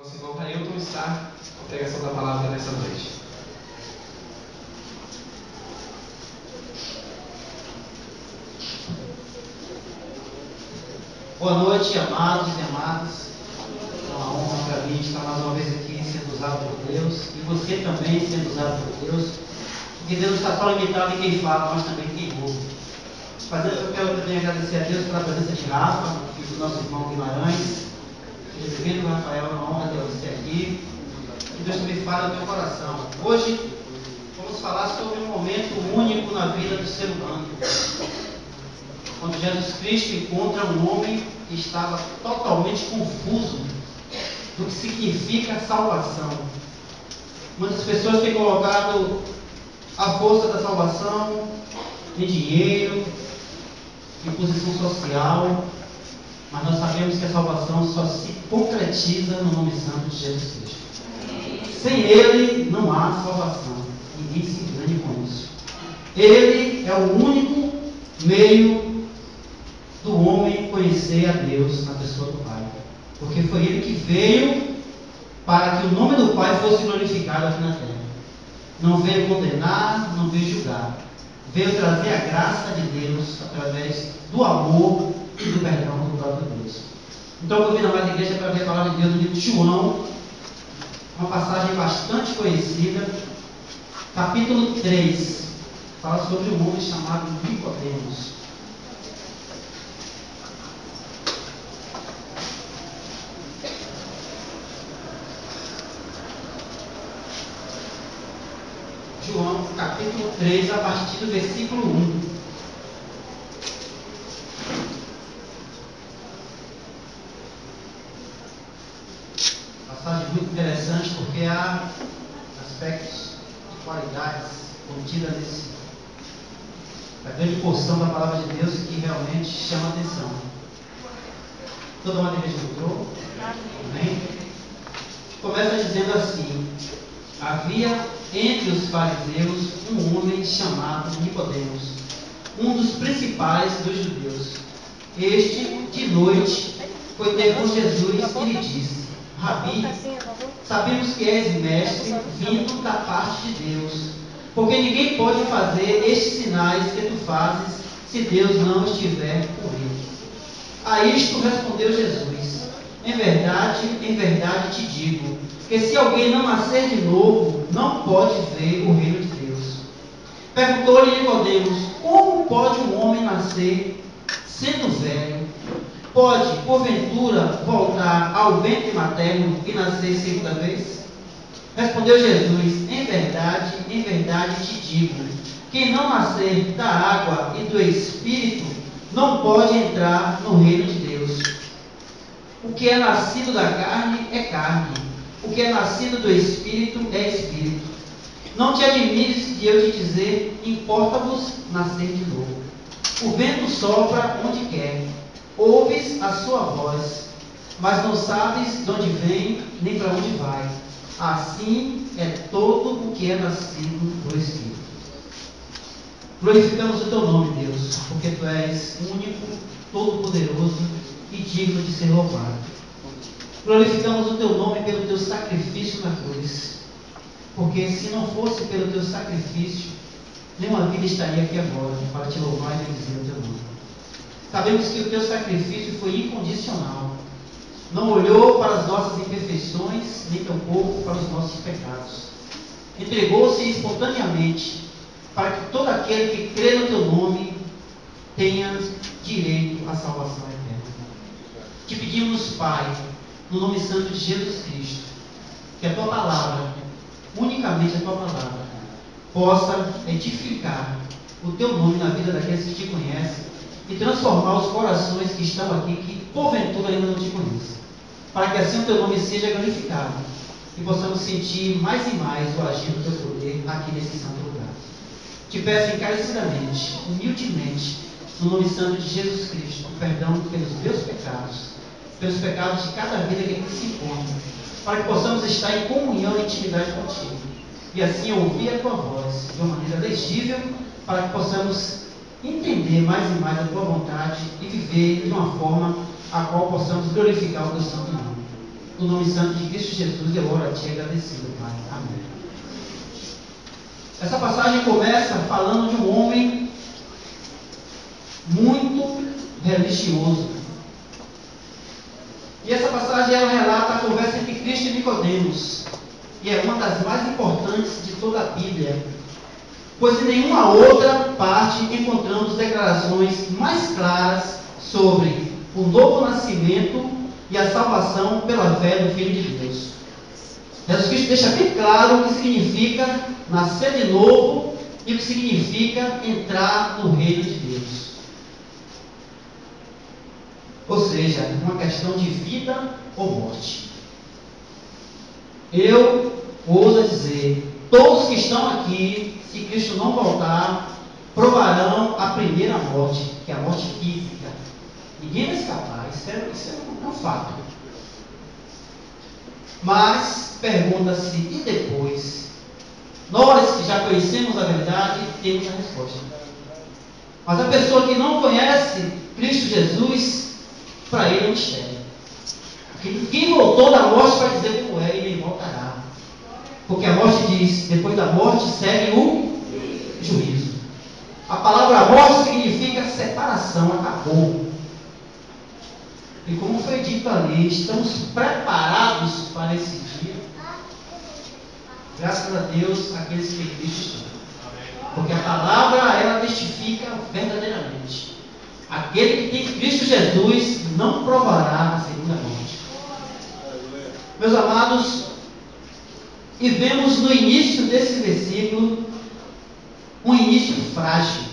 Nosso irmão Railton está com a pregação da palavra nessa noite. Boa noite, amados e amadas. É uma honra para mim estar mais uma vez aqui sendo usado por Deus e você também sendo usado por Deus, porque Deus está só limitado em quem fala, mas também quem ouve. Fazendo, eu quero também agradecer a Deus pela presença de Rafa e do nosso irmão Guimarães. Seja bem-vindo, Rafael, é uma honra ter você aqui. Que Deus também fale no teu coração. Hoje vamos falar sobre um momento único na vida do ser humano. Quando Jesus Cristo encontra um homem que estava totalmente confuso do que significa salvação. Muitas pessoas têm colocado a força da salvação em dinheiro, em posição social, mas nós sabemos que a salvação só se concretiza no nome santo de Jesus Cristo. Sem Ele não há salvação. Ninguém se engane com isso. Ele é o único meio do homem conhecer a Deus na pessoa do Pai. Porque foi Ele que veio para que o nome do Pai fosse glorificado aqui na terra. Não veio condenar, não veio julgar. Veio trazer a graça de Deus através do amor e do perdão do próprio Deus. Então eu convido a amada igreja para ver a palavra de Deus no livro de João, uma passagem bastante conhecida, capítulo 3, fala sobre um homem chamado Nicodemos. João, capítulo 3, a partir do versículo 1. Passagem muito interessante porque há aspectos de qualidades contidas na grande porção da palavra de Deus que realmente chama a atenção. Toda uma igreja entrou? Amém? Começa dizendo assim: havia entre os fariseus um homem chamado Nicodemos, um dos principais dos judeus. Este, de noite, foi ter com Jesus e lhe disse: Rabi, sabemos que és mestre vindo da parte de Deus, porque ninguém pode fazer estes sinais que tu fazes se Deus não estiver com ele. A isto respondeu Jesus: em verdade te digo, que se alguém não nascer de novo, não pode ver o reino de Deus. Perguntou-lhe Nicodemos: como pode um homem nascer sendo velho? Pode, porventura, voltar ao ventre materno e nascer segunda vez? Respondeu Jesus: em verdade te digo, quem não nascer da água e do Espírito não pode entrar no reino de Deus. O que é nascido da carne é carne, o que é nascido do Espírito é Espírito. Não te admires de eu te dizer: importa-vos nascer de novo. O vento sopra onde quer, ouves a sua voz, mas não sabes de onde vem nem para onde vai. Assim é todo o que é nascido do Espírito. Glorificamos o teu nome, Deus, porque tu és único, todo-poderoso e digno de ser louvado. Glorificamos o teu nome pelo teu sacrifício na cruz, porque se não fosse pelo teu sacrifício, nenhuma vida estaria aqui agora para te louvar e bendizer o teu nome. Sabemos que o teu sacrifício foi incondicional. Não olhou para as nossas imperfeições, nem tampouco para os nossos pecados. Entregou-se espontaneamente para que todo aquele que crê no teu nome tenha direito à salvação eterna. Te pedimos, Pai, no nome santo de Jesus Cristo, que a tua palavra, unicamente a tua palavra, possa edificar o teu nome na vida daqueles que te conhecem e transformar os corações que estão aqui, que porventura ainda não te conhecem, para que assim o teu nome seja glorificado e possamos sentir mais e mais o agir do teu poder aqui nesse santo lugar. Te peço encarecidamente, humildemente, no nome santo de Jesus Cristo, perdão pelos meus pecados de cada vida que aqui se encontra, para que possamos estar em comunhão e intimidade contigo, e assim ouvir a tua voz de uma maneira legível, para que possamos entender mais e mais a tua vontade e viver de uma forma a qual possamos glorificar o teu santo nome. No nome santo de Cristo Jesus, eu oro a Ti agradecido, Pai. Amém. Essa passagem começa falando de um homem muito religioso. E essa passagem ela relata a conversa entre Cristo e Nicodemos. E é uma das mais importantes de toda a Bíblia, pois em nenhuma outra parte encontramos declarações mais claras sobre o novo nascimento e a salvação pela fé no Filho de Deus. Jesus Cristo deixa bem claro o que significa nascer de novo e o que significa entrar no reino de Deus. Ou seja, uma questão de vida ou morte. Eu ouso dizer, todos que estão aqui, se Cristo não voltar, provarão a primeira morte, que é a morte física. Ninguém vai escapar, isso é um fato. Mas, pergunta-se, e depois? Nós que já conhecemos a verdade, temos a resposta. Mas a pessoa que não conhece Cristo Jesus, para ele é um mistério. Quem voltou da morte para dizer como é, ele voltará. Porque a morte diz, depois da morte segue o juízo. A palavra morte significa separação, acabou. E como foi dito ali, estamos preparados para esse dia. Graças a Deus, aqueles que em Cristo estão. Porque a palavra, ela testifica verdadeiramente. Aquele que tem Cristo Jesus não provará a segunda morte. Meus amados, e vemos no início desse versículo um início frágil.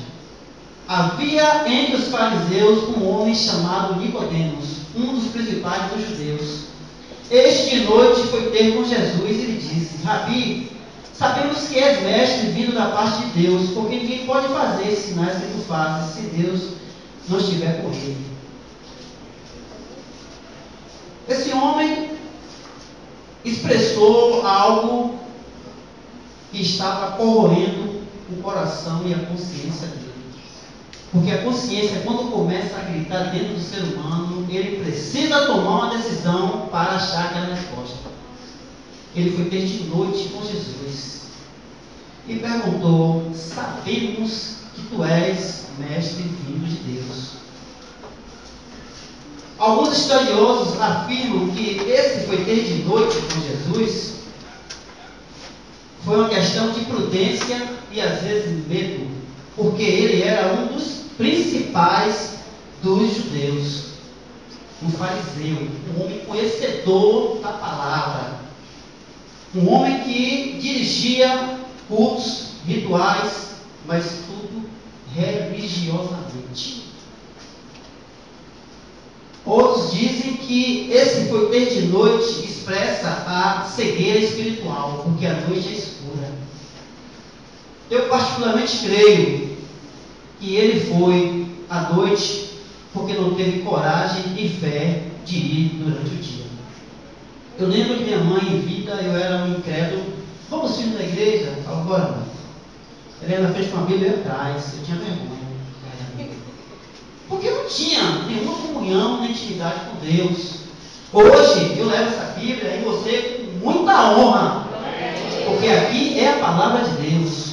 Havia entre os fariseus um homem chamado Nicodemos, um dos principais dos judeus. Este de noite foi ter com Jesus e lhe disse: Rabi, sabemos que és mestre vindo da parte de Deus, porque ninguém pode fazer sinais que tu fazes, se Deus não estiver com ele. Esse homem expressou algo que estava corroendo o coração e a consciência dele. Porque a consciência, quando começa a gritar dentro do ser humano, ele precisa tomar uma decisão para achar aquela resposta. Ele foi ter de noite com Jesus e perguntou: sabemos que tu és mestre vindo de Deus. Alguns estudiosos afirmam que esse foi ter de noite com Jesus foi uma questão de prudência e às vezes medo, porque ele era um dos principais dos judeus, um fariseu, um homem conhecedor da palavra, um homem que dirigia cultos, rituais, mas tudo religiosamente. Outros dizem que esse foi ter de noite expressa a cegueira espiritual, porque a noite é escura. Eu particularmente creio que ele foi à noite porque não teve coragem e fé de ir durante o dia. Eu lembro de minha mãe em vida, eu era um incrédulo. Vamos ir na igreja? Eu falava, bora, mãe. Ela ia na frente com a Bíblia atrás, eu tinha vergonha. Porque eu não tinha nenhuma comunhão, nem intimidade com Deus. Hoje eu levo essa Bíblia em você com muita honra, porque aqui é a palavra de Deus.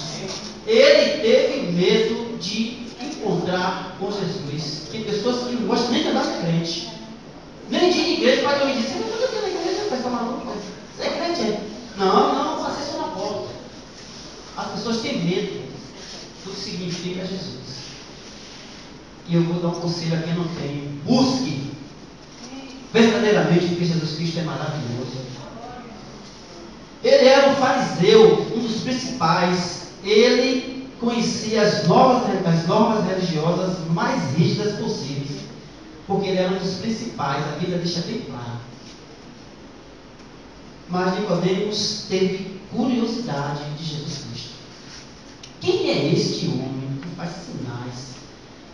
Ele teve medo de encontrar com Jesus. Tem pessoas que não gostam nem de andar de crente, nem de ir de igreja. Para que eu me disse: mas eu estou na igreja, mas está maluco? Você é crente? É? Não, passei só na porta. As pessoas têm medo do que significa Jesus. E eu vou dar um conselho a quem não tem: busque verdadeiramente, porque Jesus Cristo é maravilhoso. Ele era um fariseu, um dos principais. Ele conhecia as normas religiosas mais rígidas possíveis, porque ele era um dos principais. A Bíblia deixa bem claro. Mas Nicodemos teve curiosidade de Jesus Cristo. Quem é este homem que faz sinais,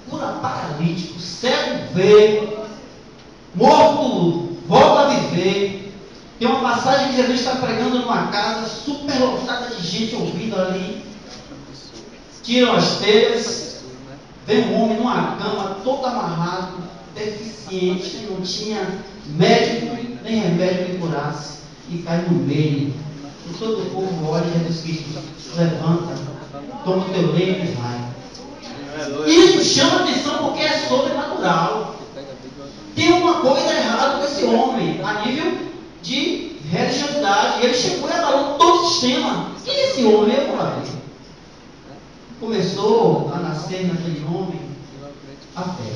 cura paralítico, cego vê, morto volta a viver? Tem uma passagem que Jesus está pregando numa casa super lotada de gente ouvindo ali. Tiram as telhas, vem um homem numa cama todo amarrado, deficiente, não tinha médico, nem remédio que curasse, e cai no meio. E todo o povo olha e Jesus Cristo, levanta, toma o teu leito e vai. Isso chama atenção porque é sobrenatural. Tem uma coisa errada com esse homem, a nível de religiosidade. Ele chegou e abalou todo o sistema. E esse homem, eu vou lá ver. Começou a nascer naquele homem a fé.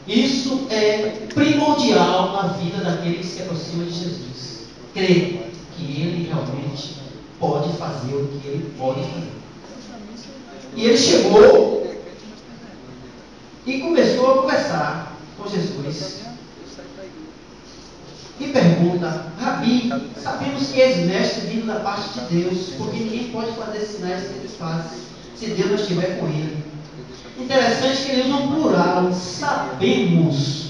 Isso é primordial na vida daquele que se aproxima de Jesus. Crer que ele realmente pode fazer o que ele pode fazer. E ele chegou e começou a conversar com Jesus. E pergunta: Rabi, sabemos que és mestre vindo da parte de Deus, porque ninguém pode fazer sinais que ele faz, se Deus não estiver com ele. Interessante que ele usa um plural, sabemos.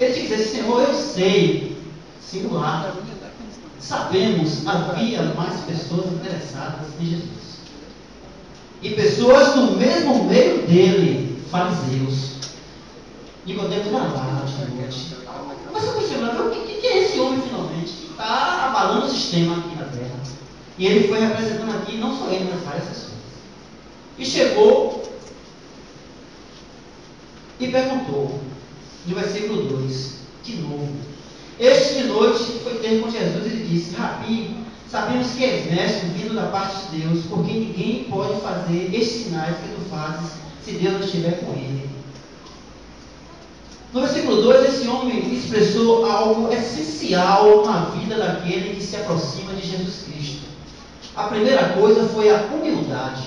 Ele diz assim: Senhor, eu sei, singular. Sabemos, havia mais pessoas interessadas em Jesus. E pessoas do mesmo meio dele, fariseus. Nicodemo vai lá de noite. Mas eu questionando, o que é esse homem finalmente que está abalando o sistema aqui na terra? E ele foi representando aqui, não só ele, mas várias pessoas. E chegou e perguntou, no versículo 2, de novo. Este de noite foi ter com Jesus e lhe disse: Rabi, sabemos que és mestre vindo da parte de Deus, porque ninguém pode fazer estes sinais que tu fazes se Deus não estiver com ele. No versículo 2, esse homem expressou algo essencial na vida daquele que se aproxima de Jesus Cristo. A primeira coisa foi a humildade.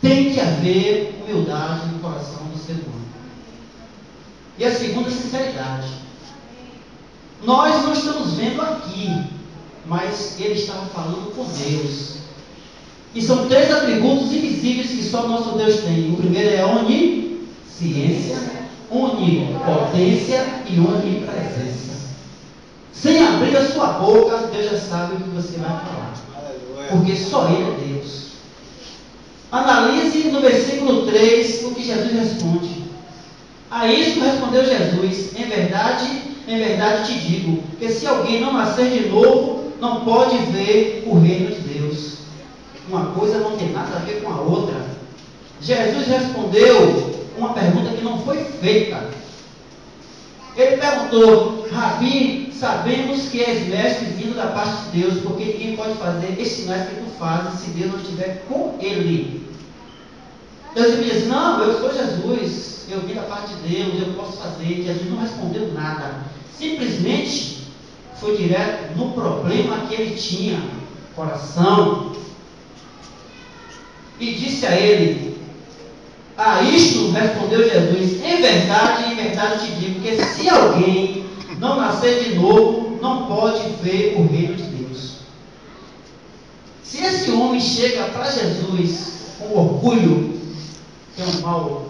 Tem que haver humildade no coração do ser humano. E a segunda, sinceridade. Nós não estamos vendo aqui, mas ele estava falando com Deus. E são 3 atributos invisíveis que só nosso Deus tem. O primeiro é a onisciência, onipotência e onipresença. Sem abrir a sua boca, Deus já sabe o que você vai falar. Porque só Ele é Deus. Analise no versículo 3 o que Jesus responde. A isto respondeu Jesus: em verdade te digo, que se alguém não nascer de novo, não pode ver o reino de Deus. Uma coisa não tem nada a ver com a outra. Jesus respondeu uma pergunta que não foi feita. Ele perguntou: Rabi, sabemos que és mestre vindo da parte de Deus, porque ninguém pode fazer estes sinais que tu fazes se Deus não estiver com ele. Deus me diz: não, eu sou Jesus, eu vim da parte de Deus, eu posso fazer. Jesus não respondeu nada, simplesmente foi direto no problema que ele tinha, coração, e disse a ele: a isto respondeu Jesus: em verdade te digo, que se alguém não nascer de novo, não pode ver o reino de Deus. Se esse homem chega para Jesus com orgulho, que é um mal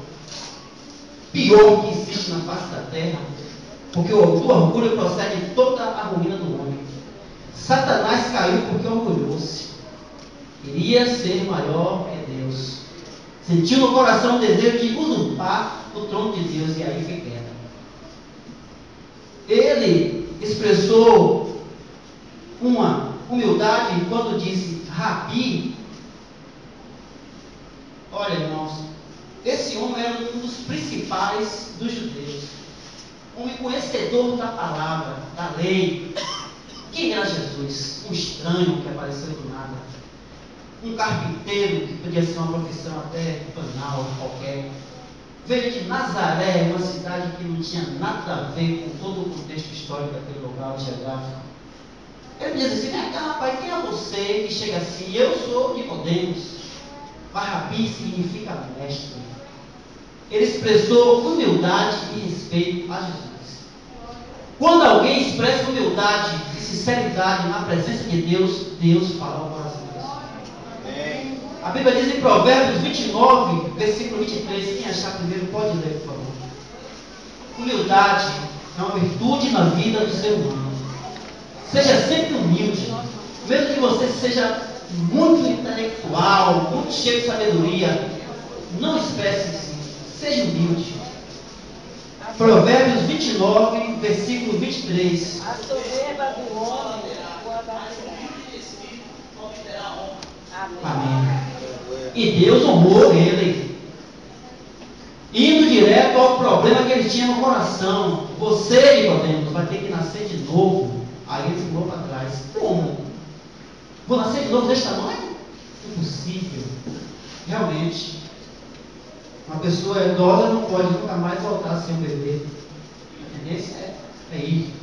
pior que existe na face da terra, porque do orgulho procede toda a ruína do homem. Satanás caiu porque orgulhou-se. Queria ser maior que Deus. Sentiu no coração o desejo de usurpar o trono de Deus, e aí foi queda. Ele expressou uma humildade quando disse: Rabi. Olha, irmãos, esse homem era um dos principais dos judeus, um conhecedor da palavra, da lei. Quem era Jesus? Um estranho que apareceu do nada, um carpinteiro que podia ser uma profissão até banal, qualquer. Veio de Nazaré, uma cidade que não tinha nada a ver com todo o contexto histórico daquele lugar geográfico. Ele diz assim: vem cá, rapaz, quem é você que chega assim? Eu sou Nicodemos. Rabi significa mestre. Ele expressou humildade e respeito a Jesus. Quando alguém expressa humildade e sinceridade na presença de Deus, Deus fala ao coração da pessoa. A Bíblia diz em Provérbios 29, versículo 23, quem achar primeiro pode ler, por favor. Humildade é uma virtude na vida do ser humano. Seja sempre humilde, mesmo que você seja muito intelectual, muito cheio de sabedoria, não expresse assim, seja humilde. Provérbios 29, versículo 23. A soberba do homem o abaterá. Amém. Amém. E Deus honrou ele, indo direto ao problema que ele tinha no coração. Você, Nicodemos, vai ter que nascer de novo. Aí ele pulou para trás. Como? Vou nascer de novo desse tamanho? Impossível. Realmente, uma pessoa idosa não pode nunca mais voltar a ser um bebê. A tendência é ir.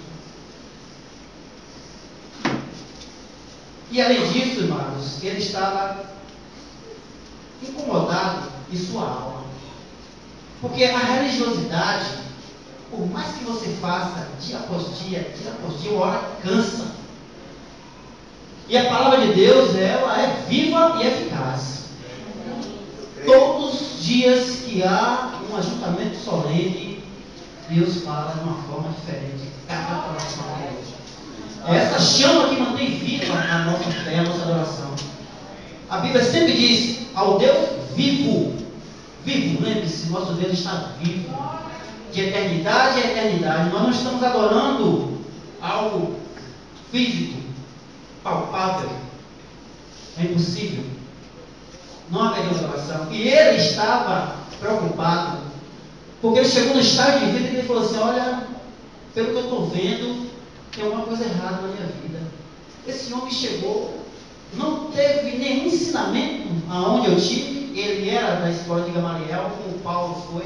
E além disso, irmãos, ele estava incomodado em sua alma. Porque a religiosidade, por mais que você faça dia após dia, uma hora cansa. E a palavra de Deus, ela é viva e eficaz. Todos os dias que há um ajuntamento solene, Deus fala de uma forma diferente. Cada coração é hoje. É essa chama que mantém viva a nossa fé, a nossa adoração. A Bíblia sempre diz ao Deus vivo. Vivo, lembre-se, nosso Deus está vivo. De eternidade a eternidade. Nós não estamos adorando algo físico, palpável. É impossível. Não haveria adoração. E ele estava preocupado, porque ele chegou no estágio de vida e ele falou assim: olha, pelo que eu estou vendo, tem alguma coisa errada na minha vida. Esse homem chegou, não teve nenhum ensinamento aonde eu tive. Ele era da escola de Gamaliel, como Paulo foi.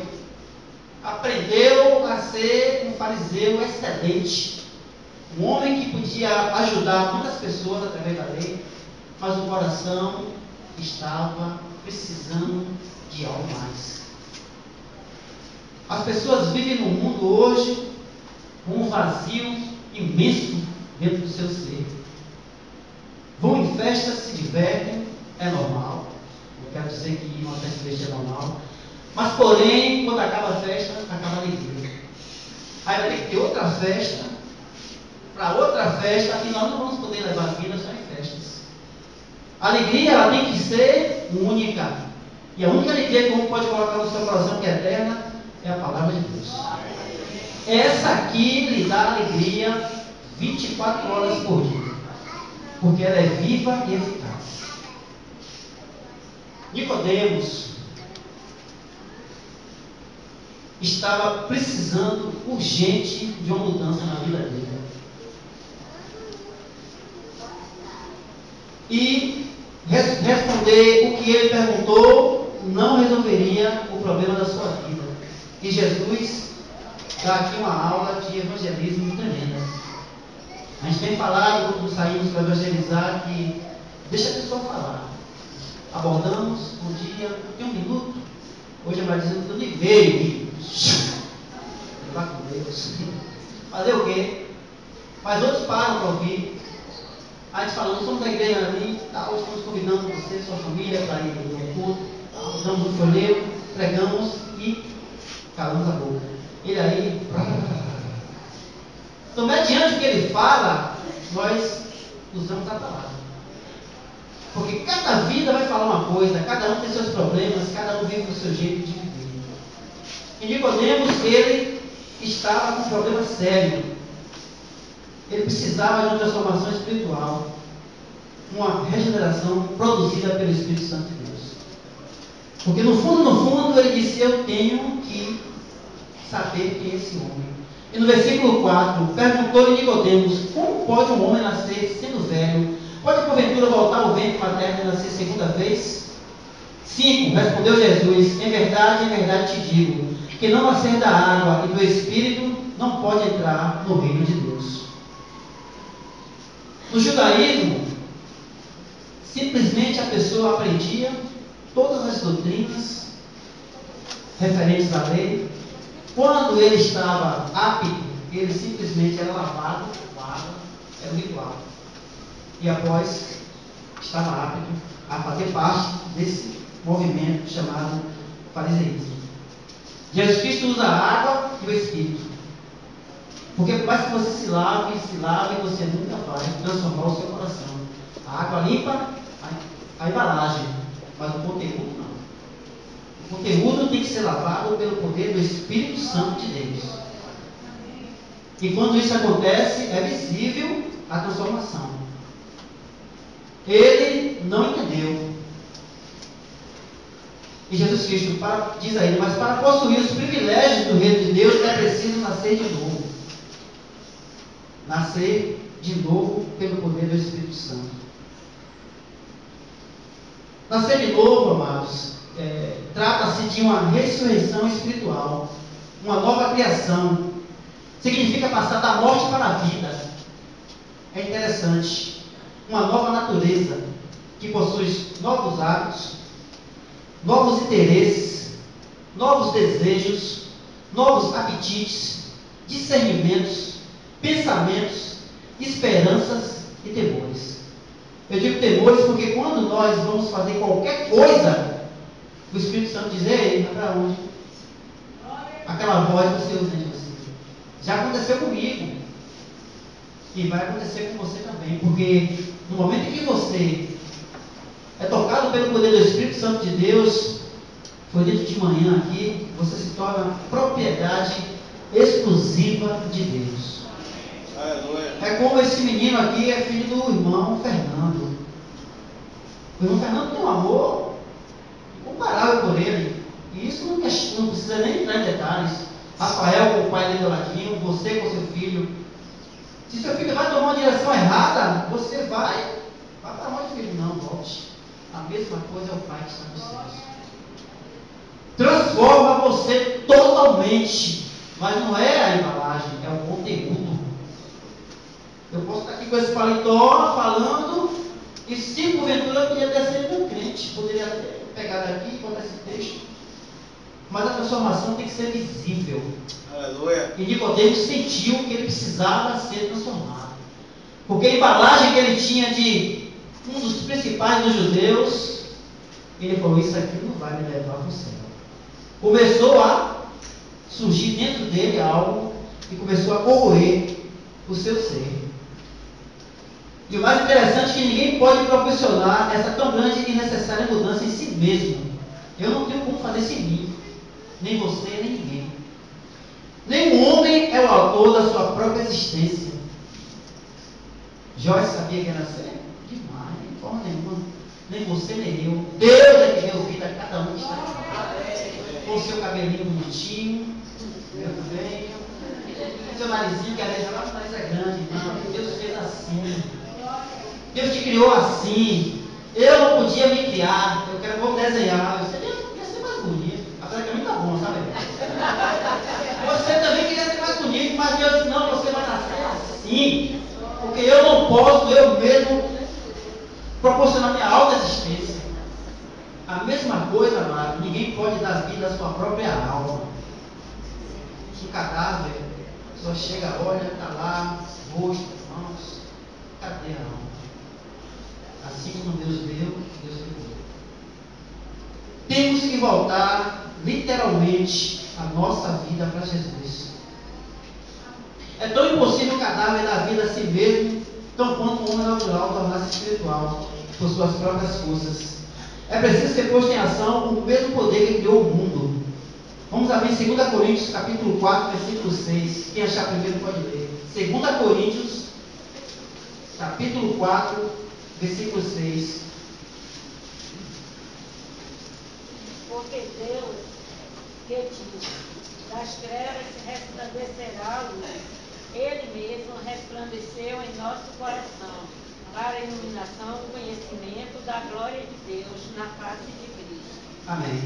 Aprendeu a ser um fariseu excelente. Um homem que podia ajudar muitas pessoas através da lei, mas o coração estava precisando de algo mais. As pessoas vivem no mundo hoje com um vazio imenso dentro do seu ser. Vão em festas, se divertem, é normal. Não quero dizer que uma festa de é normal. Mas, porém, quando acaba a festa, acaba a alegria. Aí vai ter que ter outra festa, para outra festa, e nós não vamos poder levar a vida só em festas. A alegria, ela tem que ser única. E a única alegria que você pode colocar no seu coração, que é eterna, é a palavra de Deus. Essa aqui lhe dá alegria 24 horas por dia. Porque ela é viva e eficaz. Nicodemos estava precisando urgente de uma mudança na vida dele. E responder o que ele perguntou não resolveria o problema da sua vida. E Jesus dá aqui uma aula de evangelismo tremenda. A gente tem falado, quando saímos para evangelizar, que deixa a pessoa falar. Abordamos um dia, tem um minuto. Hoje vai dizendo tudo e meio. Levar com Deus. Fazer o quê? Mas outros param para ouvir. Aí a gente fala: nós somos da igreja ali, tal, estamos convidando você, sua família, para ir no culto. Damos um folheto, pregamos e calamos a boca. Ele aí. Então, mediante o que ele fala, nós usamos a palavra. Porque cada vida vai falar uma coisa, cada um tem seus problemas, cada um vive do seu jeito de viver. E Nicodemos, ele estava com um problema sério. Ele precisava de uma transformação espiritual, uma regeneração produzida pelo Espírito Santo de Deus. Porque no fundo, ele disse: eu tenho que saber quem é esse homem. E no versículo 4, perguntou-lhe Nicodemos: como pode um homem nascer sendo velho? Pode porventura voltar ao ventre materno e nascer segunda vez? 5, respondeu Jesus: em verdade te digo, que não nascer da água e do Espírito não pode entrar no reino de Deus. No judaísmo, simplesmente a pessoa aprendia todas as doutrinas referentes à lei. Quando ele estava apto, ele simplesmente era lavado com água, era um ritual. E após, estava apto a fazer parte desse movimento chamado fariseísmo. Jesus Cristo usa a água e o Espírito. Porque por mais que você se lave, você nunca vai transformar o seu coração. A água limpa a embalagem, mas o conteúdo não. O conteúdo tem que ser lavado pelo poder do Espírito Santo de Deus. E quando isso acontece, é visível a transformação. Ele não entendeu. E Jesus Cristo diz a ele: mas para possuir os privilégios do reino de Deus é preciso nascer de novo. Nascer de novo pelo poder do Espírito Santo. Nascer de novo, amados, trata-se de uma ressurreição espiritual, uma nova criação. Significa passar da morte para a vida. É interessante. Uma nova natureza que possui novos hábitos, novos interesses, novos desejos, novos apetites, discernimentos, pensamentos, esperanças e temores. Eu digo temores porque quando nós vamos fazer qualquer coisa, o Espírito Santo diz: ei, vai para onde? Aquela voz do Senhor dentro de você. Já aconteceu comigo. E vai acontecer com você também. Porque no momento em que você é tocado pelo poder do Espírito Santo de Deus, foi dito de manhã aqui, você se torna propriedade exclusiva de Deus. Aleluia. É como esse menino aqui é filho do irmão Fernando. O irmão Fernando tem um amor incomparável por ele. E isso não precisa nem entrar em detalhes. Rafael com o pai dele do ladinho, você com seu filho. Se seu filho vai tomar uma direção errada, você vai para onde, filho? Não, volte. A mesma coisa é o Pai que está nos céus. Transforma você totalmente. Mas não é a embalagem, é o conteúdo. Eu posso estar aqui com esse paletó falando, e se porventura eu podia ter sido um crente, poderia ter pegado aqui e contar esse texto. Mas a transformação tem que ser visível. Aleluia. E Nicodemos sentiu que ele precisava ser transformado. Porque a embalagem que ele tinha de um dos principais dos judeus, ele falou: isso aqui não vai me levar para o céu. Começou a surgir dentro dele algo e começou a corroer o seu ser. E o mais interessante é que ninguém pode proporcionar essa tão grande e necessária mudança em si mesmo. Eu não tenho como fazer sem mim, nem você, nem ninguém. Nem o homem é o autor da sua própria existência. Joyce sabia que ia nascer? Demais, de forma nenhuma. Nem você, nem eu. Deus é que deu vida a cada um que está aqui. Com o seu cabelinho bonitinho, eu também. Seu narizinho, que às vezes o nariz é grande. Não, Deus fez assim. Deus te criou assim. Eu não podia me criar. Vou desenhar. Você ia ser mais bonito. Apesar que a mim tá bom, sabe? Você também queria ser mais bonito, mas Deus disse: não, você vai nascer assim. Porque eu não posso, eu mesmo, proporcionar minha alta existência. A mesma coisa, amado, ninguém pode dar vida à sua própria alma. Um cadáver só chega, olha, está lá, rosto, mãos. Cadê a alma? Assim como Deus deu, Deus deu. Temos que voltar, literalmente, a nossa vida para Jesus. É tão impossível o cadáver dar vida a si mesmo, tão quanto o homem natural tornar-se espiritual, por suas próprias forças. É preciso ser posto em ação com o mesmo poder que criou o mundo. Vamos abrir 2 Coríntios, capítulo 4, versículo 6. Quem achar primeiro pode ler. 2 Coríntios, capítulo 4, versículo 6. Porque Deus, que diz: das trevas se resplandecerá a luz. Ele mesmo resplandeceu em nosso coração, para a iluminação do conhecimento da glória de Deus na face de Cristo. Amém.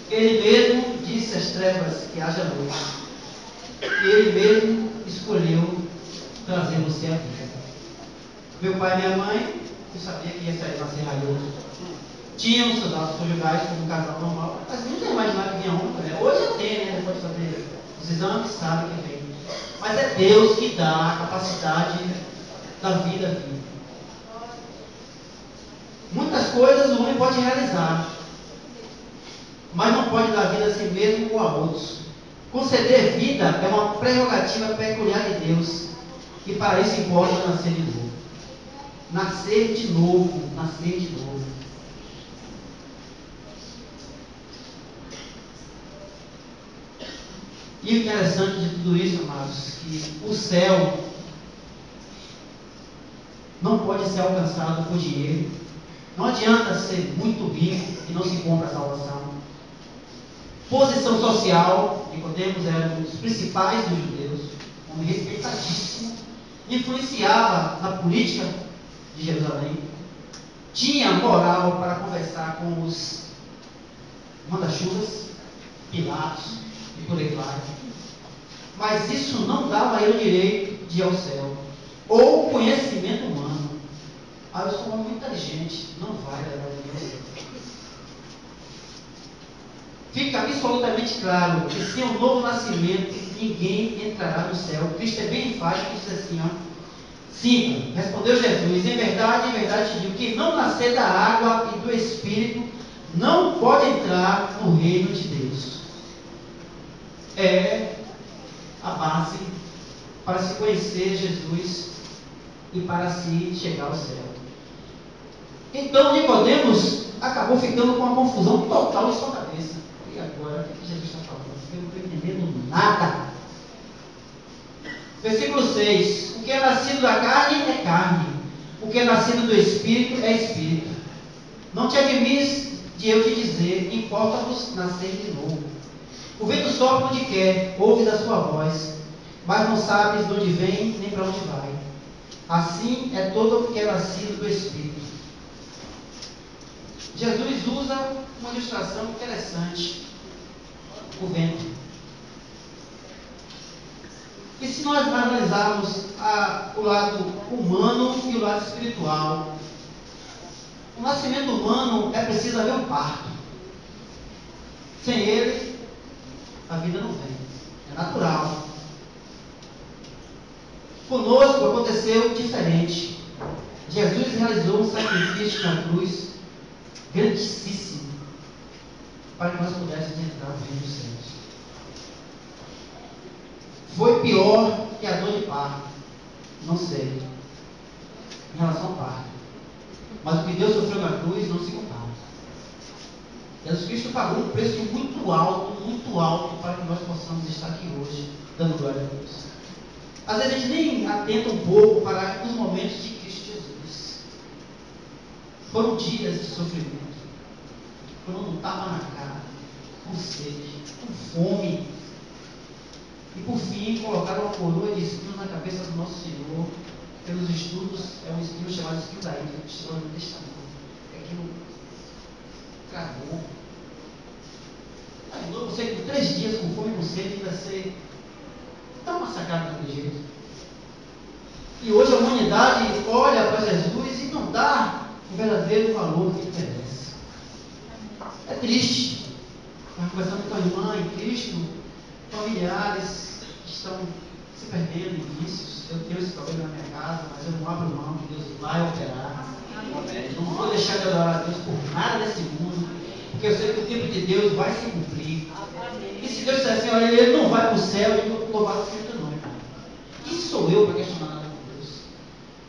Ele mesmo disse às trevas que haja luz. E ele mesmo escolheu trazer você à vida. Meu pai e minha mãe, eu sabia que ia sair nascer raioso. Tinham seus atos conjugais como um casal normal, mas nunca imaginava que vinha um, né? Hoje eu tenho, né? Depois de fazer os exames, sabe que vem. Mas é Deus que dá a capacidade da vida vir. Muitas coisas o homem pode realizar, mas não pode dar vida a si mesmo ou a outros. Conceder vida é uma prerrogativa peculiar de Deus, e para isso importa nascer de novo. Nascer de novo, nascer de novo. E o interessante de tudo isso, amados, que o céu não pode ser alcançado por dinheiro. Não adianta ser muito rico e não se compra a salvação. Posição social, Nicodemos era um dos principais dos judeus, um homem respeitadíssimo, influenciava na política de Jerusalém, tinha moral para conversar com os manda-chuvas, Pilatos e por aí vai. Mas isso não dava a ele o direito de ir ao céu, ou conhecimento humano. Eu sou um homem muito inteligente, não vai levar ninguém ao céu. Fica absolutamente claro que sem um novo nascimento, ninguém entrará no céu. Cristo é bem enfático e diz assim, sim, respondeu Jesus, em verdade te digo, quem não nascer da água e do Espírito, não pode entrar no reino de Deus. É a base para se conhecer Jesus e para se chegar ao céu. Então Nicodemos acabou ficando com uma confusão total em sua cabeça. E agora, o que Jesus está falando? Eu não estou entendendo nada. Versículo 6. O que é nascido da carne é carne. O que é nascido do Espírito é Espírito. Não te admires de eu te dizer, importa-vos nascer de novo. O vento sopra onde quer, ouves a sua voz, mas não sabes de onde vem nem para onde vai. Assim é todo o que é nascido do Espírito. Jesus usa uma ilustração interessante, o vento. E se nós analisarmos o lado humano e o lado espiritual, o nascimento humano é preciso haver um parto. Sem ele, a vida não vem. É natural. Conosco aconteceu diferente. Jesus realizou um sacrifício na cruz grandíssimo para que nós pudéssemos entrar no reino dos céus. Foi pior que a dor de parto? Não sei. Em relação ao parto. Mas o que Deus sofreu na cruz não se compara. Jesus Cristo pagou um preço muito alto para que nós possamos estar aqui hoje, dando glória a Deus. Às vezes a gente nem atenta um pouco para os momentos de Cristo Jesus. Foram dias de sofrimento. Foram um tapa na cara, com sede, com fome. E por fim, colocaram uma coroa de espinhos na cabeça do nosso Senhor. Pelos estudos, é um espinho chamado espinho da ira, que está no Testamento. É aquilo cravou. Imaginou você com 3 dias com fome e com sede ainda ser tão massacrado daquele jeito? E hoje a humanidade olha para Jesus e não dá o verdadeiro valor que ele merece. É triste. Estava conversando com a irmã em Cristo, familiares que estão se perdendo em vícios. Eu tenho esse problema na minha casa, mas eu não abro mão que Deus vai operar. Eu não vou deixar de adorar a Deus por nada desse mundo, porque eu sei que o tempo de Deus vai se cumprir. E se Deus disser assim, olha, ele não vai para o céu, eu não vou louvar o Filho não, cara. Quem sou eu para questionar nada com Deus?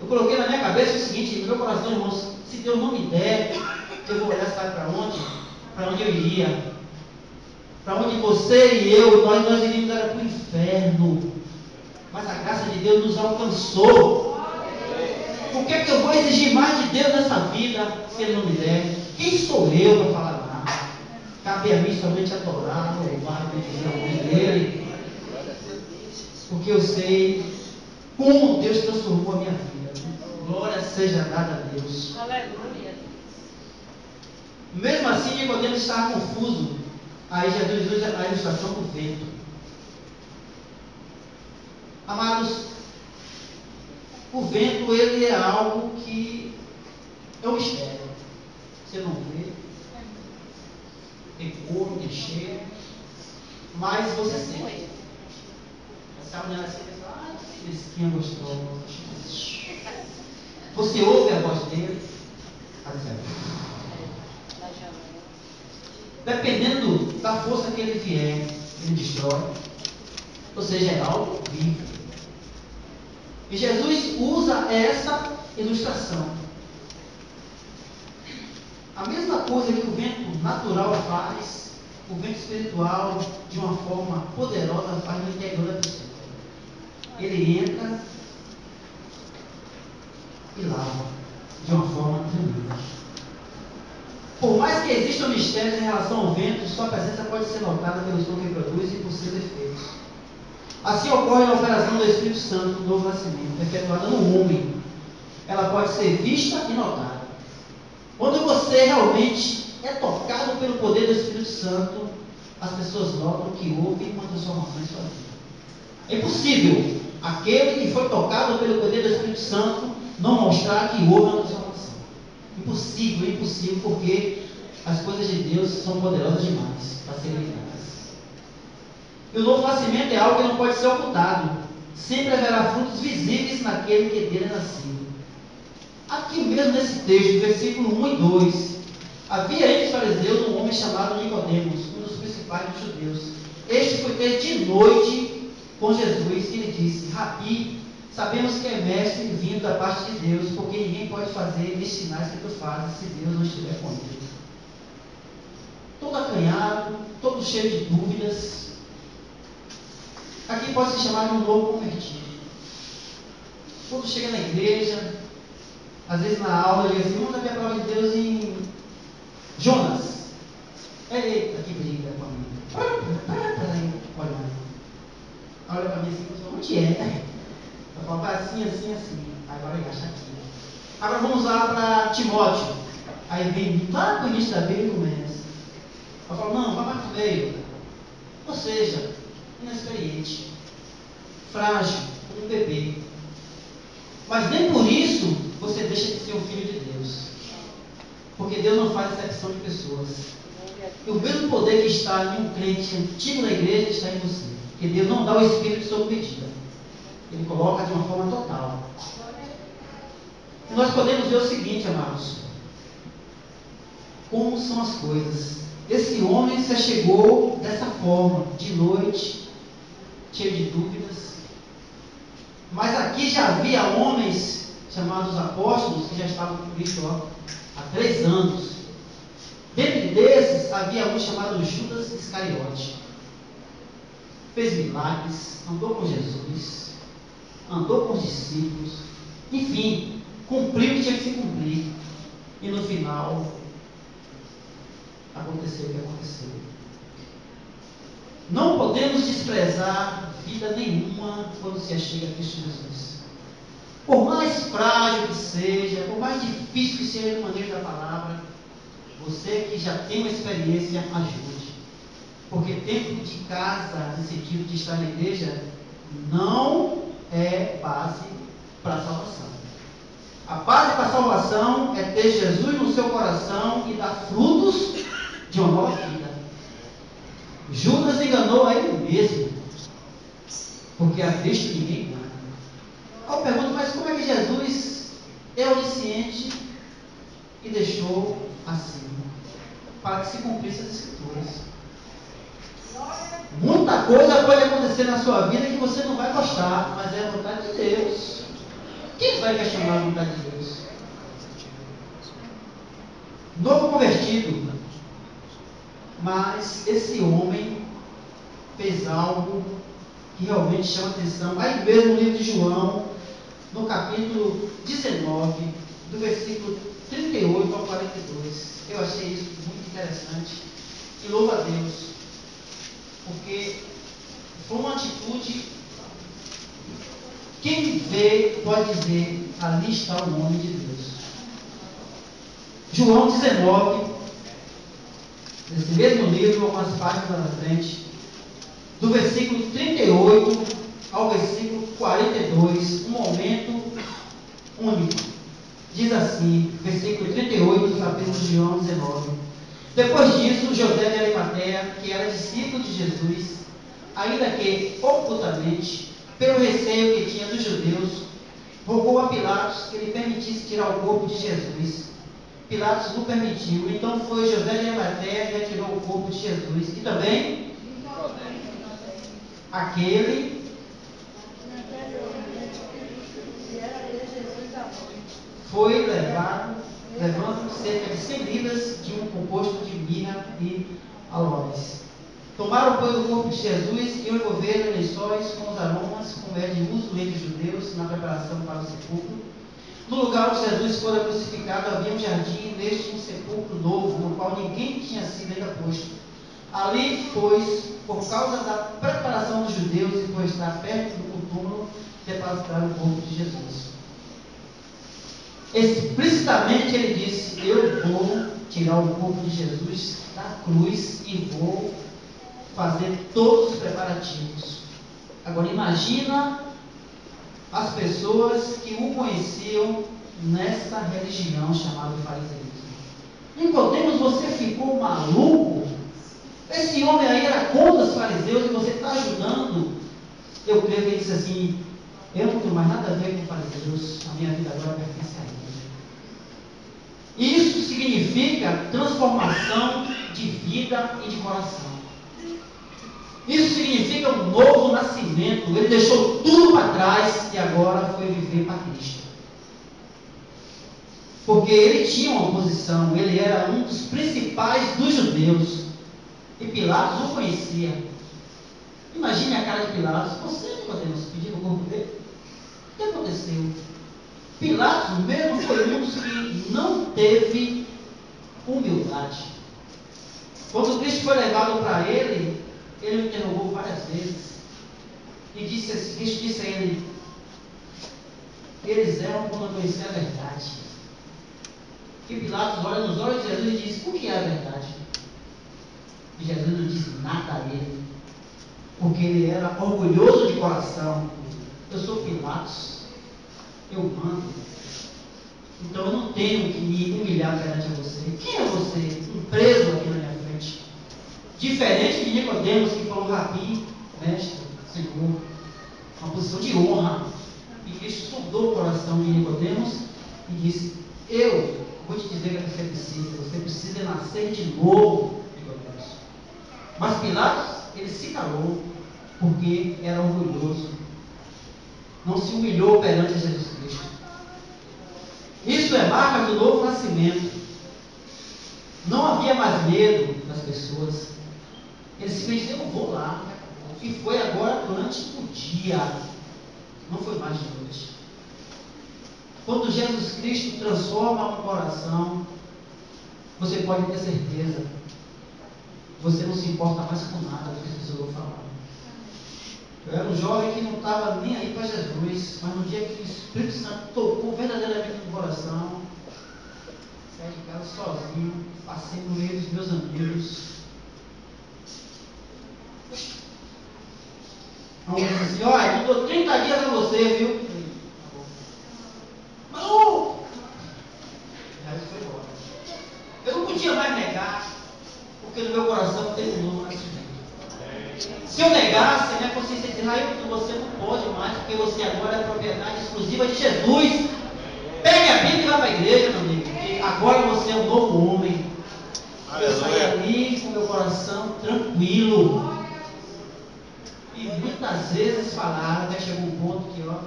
Eu coloquei na minha cabeça o seguinte, no meu coração, irmãos, se Deus não me der, eu vou olhar, sabe para onde? Para onde eu iria? Para onde você e eu, nós iríamos era para o inferno. Mas a graça de Deus nos alcançou. Por que é que eu vou exigir mais de Deus nessa vida se Ele não me der? Quem sou eu para falar nada? Cabe a mim somente adorar, louvar, bendizer o nome dEle. Porque eu sei como Deus transformou a minha vida. Glória seja dada a Deus. Aleluia. Mesmo assim, Nicodemos estava confuso. Aí Jesus usa a ilustração do vento. Amados, o vento, ele é algo que é um mistério. Você não vê, tem cor, tem cheiro, mas você sente. Você está olhando assim e pensa, que fresquinha gostosa. Você ouve a voz dele, dependendo da força que ele vier, ele destrói. Ou seja, é algo vivo. E Jesus usa essa ilustração. A mesma coisa que o vento natural faz, o vento espiritual, de uma forma poderosa, faz no interior da pessoa. Ele entra e lava de uma forma tremenda. Por mais que existam mistérios em relação ao vento, sua presença pode ser notada pelo som que produz e por seus efeitos. Assim ocorre a operação do Espírito Santo no novo nascimento, efetuada no homem. Ela pode ser vista e notada. Quando você realmente é tocado pelo poder do Espírito Santo, as pessoas notam que houve uma transformação em sua vida. É impossível aquele que foi tocado pelo poder do Espírito Santo não mostrar que houve uma transformação. Impossível, impossível, porque as coisas de Deus são poderosas demais para serem evitadas. E o novo nascimento é algo que não pode ser ocultado. Sempre haverá frutos visíveis naquele que dele é nascido. Aqui mesmo nesse texto, versículo 1 e 2, havia entre os fariseus um homem chamado Nicodemos, um dos principais dos judeus. Este foi ter de noite com Jesus e lhe disse: Rabi, sabemos que é mestre vindo da parte de Deus, porque ninguém pode fazer esses sinais que tu fazes se Deus não estiver com ele. Todo acanhado, todo cheio de dúvidas. Aqui pode se chamar de um novo convertido. Quando chega na igreja, às vezes na aula, diz assim: vamos dar a palavra de Deus em Jonas. Eita, que briga com a mim. Olha para mim assim, onde é? Eu falo, vai assim, assim, assim. Agora ele acha aqui. Agora vamos lá para Timóteo. Aí vem lá no início da Bíblia e começa. Eu falo, não, vai mais pro meio. Ou seja, inexperiente, frágil, como um bebê. Mas nem por isso você deixa de ser um filho de Deus. Porque Deus não faz exceção de pessoas. E o mesmo poder que está em um crente antigo da igreja está em você. Porque Deus não dá o espírito sob medida. Ele coloca de uma forma total. E nós podemos ver o seguinte, amados. Como são as coisas. Esse homem se chegou dessa forma, de noite, cheio de dúvidas. Mas aqui já havia homens chamados apóstolos que já estavam com Cristo há 3 anos. Dentre desses havia um chamado Judas Iscariote. Fez milagres, andou com Jesus, andou com os discípulos, enfim, cumpriu o que tinha que se cumprir. E no final, aconteceu o que aconteceu. Não podemos desprezar vida nenhuma quando se achega a Cristo Jesus. Por mais frágil que seja, por mais difícil que seja o manejo da palavra, você que já tem uma experiência, ajude. Porque tempo de casa, no sentido de estar na igreja, não é base para a salvação. A base para a salvação é ter Jesus no seu coração e dar frutos de uma nova vida. Judas enganou a ele mesmo, porque a Cristo ninguém engana. Eu pergunto, mas como é que Jesus é onisciente e deixou assim, para que se cumprisse as Escrituras? Muita coisa pode acontecer na sua vida que você não vai gostar, mas é a vontade de Deus. Quem vai questionar a vontade de Deus? Novo convertido. Mas esse homem fez algo que realmente chama atenção. Aí mesmo no livro de João, no capítulo 19, do versículo 38 ao 42. Eu achei isso muito interessante. E louvo a Deus. Porque foi uma atitude. Quem vê pode dizer: ali está o homem de Deus. João 19, nesse mesmo livro, algumas páginas lá na frente, do versículo 38 ao versículo 42, um momento único. Diz assim, versículo 38 do capítulo de João 19. Depois disso, José de Arimateia, que era discípulo de Jesus, ainda que ocultamente, pelo receio que tinha dos judeus, rogou a Pilatos que lhe permitisse tirar o corpo de Jesus. Pilatos não permitiu, então foi José de Arimateia e retirou o corpo de Jesus. E também aquele foi levando cerca de 100 libras de um composto de mirra e aloés. Tomaram, pois, o corpo de Jesus e o envolveram em lençóis com os aromas, como é de uso entre os judeus, na preparação para o sepulcro. No lugar onde Jesus fora crucificado havia um jardim, neste um sepulcro novo, no qual ninguém tinha sido ainda posto. Ali, pois, por causa da preparação dos judeus e por estar perto do túmulo, depositaram o corpo de Jesus. Explicitamente ele disse: eu vou tirar o corpo de Jesus da cruz e vou fazer todos os preparativos. Agora imagina as pessoas que o conheciam nessa religião chamada fariseísmo. Nicodemos, você ficou maluco? Esse homem aí era contra os fariseus e você está ajudando. Eu creio que ele disse assim: eu não tenho mais nada a ver com fariseus, a minha vida agora pertence a ele. Isso significa transformação de vida e de coração. Isso significa um novo nascimento. Ele deixou tudo para trás e agora foi viver para Cristo. Porque ele tinha uma oposição, ele era um dos principais dos judeus. E Pilatos o conhecia. Imagine a cara de Pilatos. Você, Nicodemos, pedindo o corpo dele? O que aconteceu? Pilatos mesmo foi um dos que não teve humildade. Quando Cristo foi levado para ele, ele o interrogou várias vezes. E disse assim, Cristo disse a ele: eles eram como conhecer a verdade. E Pilatos olha nos olhos de Jesus e diz: o que é a verdade? E Jesus não disse nada a ele, porque ele era orgulhoso de coração. Eu sou Pilatos, eu mando, então eu não tenho que me humilhar perante você. Quem é você? Um preso aqui na minha frente. Diferente de Nicodemos, que falou: Rabi, mestre, Senhor, uma posição de honra. E Cristo sondou o coração de Nicodemos e disse: eu vou te dizer o que você precisa nascer de novo, Nicodemos. Mas Pilatos, ele se calou, porque era orgulhoso. Não se humilhou perante Jesus Cristo. Isso é marca do novo nascimento. Não havia mais medo das pessoas. Ele simplesmente disse: eu vou lá. E foi agora durante o dia. Não foi mais de noite. Quando Jesus Cristo transforma um coração, você pode ter certeza, você não se importa mais com nada do que as pessoas vão falar. Eu era um jovem que não estava nem aí para Jesus, mas no dia que o Espírito Santo tocou verdadeiramente no coração, saí de casa sozinho, passei no meio dos meus amigos. Vamos dizer assim: olha, eu dou 30 dias a você, viu? Maluco! Aí foi embora. Eu não podia mais negar, porque no meu coração teve um novo nascimento. Se eu negasse, a minha consciência dizia: você não pode mais, porque você agora é propriedade exclusiva de Jesus. Pegue a Bíblia e vá para a igreja, meu amigo, porque agora você é um novo homem. Eu saí ali com meu coração tranquilo. E muitas vezes falaram, até chegou um ponto que, calou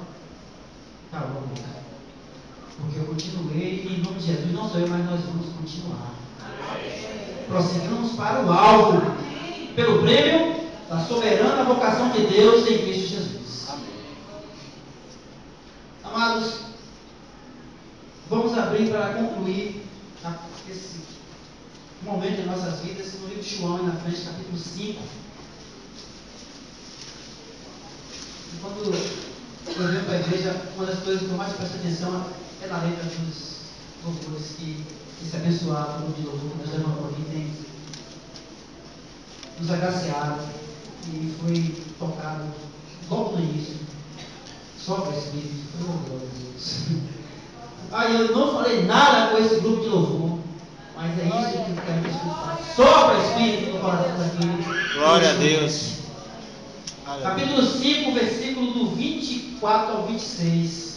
a boca. Porque eu continuei, e em nome de Jesus, não sou eu, mas nós vamos continuar. Prosseguimos para o alvo, pelo prêmio da soberana vocação de Deus em Cristo Jesus. Amados, vamos abrir para concluir esse momento de nossas vidas no livro de João, aí na frente, capítulo 5. E quando eu venho para a igreja, uma das coisas que eu mais presto atenção é na letra dos louvores que esse abençoado grupo de louvor que nós levamos aqui tem nos agraciado e foi tocado logo no início. Sopra Espírito, foi glória a Deus. Aí eu não falei nada com esse grupo de louvor, mas é isso que o Espírito faz. Sopra Espírito no coração daquele. Glória a Deus. Capítulo 5, versículo do 24 ao 26.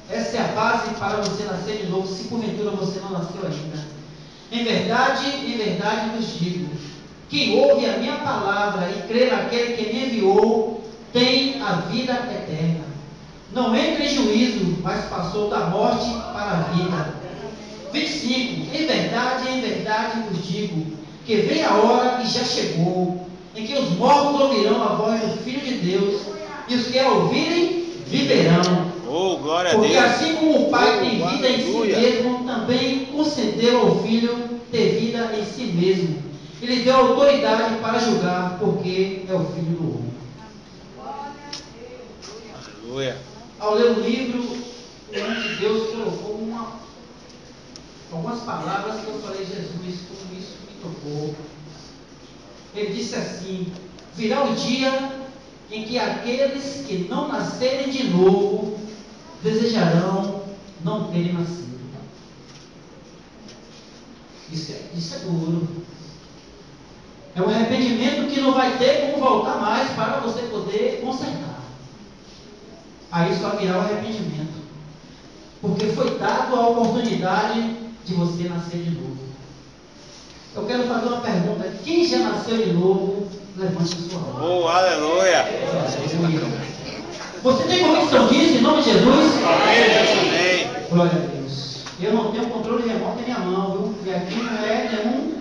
Essa é a base para você nascer de novo, se porventura você não nasceu ainda. Em verdade vos digo: quem ouve a minha palavra e crê naquele que me enviou, tem a vida eterna. Não entra em juízo, mas passou da morte para a vida. 25. Em verdade vos digo, que vem a hora e já chegou, em que os mortos ouvirão a voz do Filho de Deus, e os que a ouvirem viverão. Oh, glória a Porque Deus. assim como o Pai tem vida em si Aleluia. mesmo, também concedeu ao Filho ter vida em si mesmo. Ele deu autoridade para julgar, porque é o Filho do homem. Aleluia. Ao ler o livro, o homem de Deus colocou algumas palavras que eu falei, Jesus, como isso me tocou. Ele disse assim: virá o dia em que aqueles que não nascerem de novo desejarão não terem nascido. Isso é duro. É um arrependimento que não vai ter como voltar mais para você poder consertar. Aí só virá o arrependimento. Porque foi dado a oportunidade de você nascer de novo. Eu quero fazer uma pergunta. Quem já nasceu de novo, levante a sua mão. Oh, aleluia. Você tem convicção disso em nome de Jesus? Amém. Glória a Deus. Eu não tenho controle remoto em minha mão, viu? E aqui não é nenhum